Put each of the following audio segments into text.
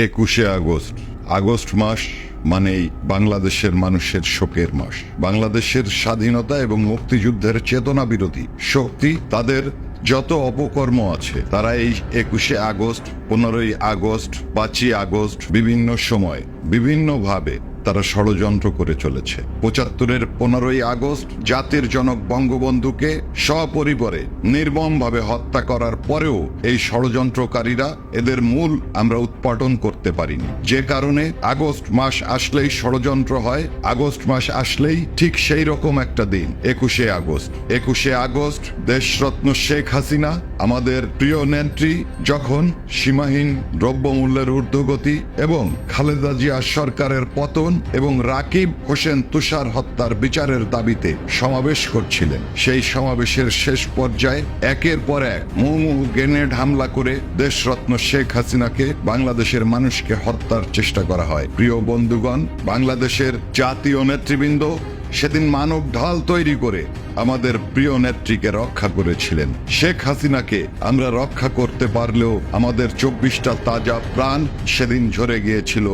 21শে August. August মাস মানেই বাংলাদেশের মানুষের শোকের মাস। বাংলাদেশের স্বাধীনতা এবং মুক্তিযুদ্ধের চেতনা বিরোধী শক্তি, তাদের যত অপকর্ম আছে, তারা এই 21শে আগস্ট, 15ই আগস্ট, 5ই আগস্ট বিভিন্ন সময় বিভিন্নভাবে তারা ষড়যন্ত্র করে চলেছে। 75-এর 15ই আগস্ট জাতির জনক বঙ্গবন্ধুকে সপরিবারে নির্মমভাবে হত্যা করার পরেও এই ষড়যন্ত্রকারীরা এদের মূল আমরা উৎপাটন করতে পারিনি। যে কারণে আগস্ট মাস আসলেই ষড়যন্ত্র হয়। আগস্ট মাস আসলেই ঠিক সেই রকম একটা দিন 21শে আগস্ট। 21শে আগস্ট দেশরত্ন শেখ হাসিনা, আমাদের প্রিয় নেত্রী, যখন সীমাহীন দ্রব্যমূল্যের ঊর্ধ্বগতি এবং খালেদা জিয়া সরকারের পতন এবং রাকিব হোসেন তুষার হত্যার বিচারের দাবিতে সমাবেশ করছিলেন, সেই সমাবেশের শেষ পর্যায়ে একের পর এক মুহুর্মুহু গ্রেনেড হামলা করে দেশরত্ন শেখ হাসিনাকে, বাংলাদেশের মানুষকে হত্যার চেষ্টা করা হয়। প্রিয় বন্ধুগণ, বাংলাদেশের জাতীয় নেতৃবৃন্দ সেদিন মানব ঢাল তৈরি করে আমাদের প্রিয় নেত্রীকে রক্ষা করেছিলেন। শেখ হাসিনাকে আমরা রক্ষা করতে পারলেও আমাদের 24টা তাজা প্রাণ সেদিন ঝরে গিয়েছিল।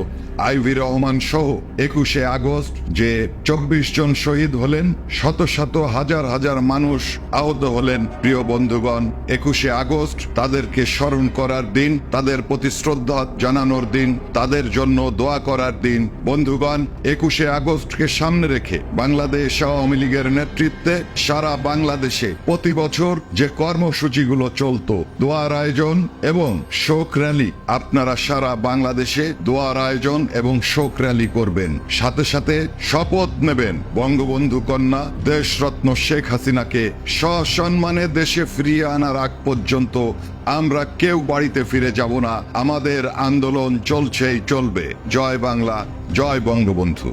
আইভি রহমান সহ 21শে আগস্ট যে 24 জন শহীদ হলেন, শত শত হাজার হাজার মানুষ আহত হলেন। প্রিয় বন্ধুগণ, 21শে আগস্ট তাদেরকে স্মরণ করার দিন, তাদের প্রতি শ্রদ্ধা জানানোর দিন, তাদের জন্য দোয়া করার দিন। বন্ধুগণ, 21শে আগস্টকে সামনে রেখে বাংলাদেশ আওয়ামী লীগের নেতৃত্বে সারা বাংলাদেশে প্রতি বছর যে কর্মসূচিগুলো চলতো, দোয়ার আয়োজন এবং শোক র্যালি, আপনারা সারা বাংলাদেশে দোয়ার আয়োজন এবং শোক র্যালি করবেন। সাথে সাথে শপথ নেবেন বঙ্গবন্ধু কন্যা দেশরত্ন শেখ হাসিনাকে সসম্মানে দেশে ফিরিয়ে আনার আগ পর্যন্ত আমরা কেউ বাড়িতে ফিরে যাব না। আমাদের আন্দোলন চলছেই চলবে। জয় বাংলা, জয় বঙ্গবন্ধু।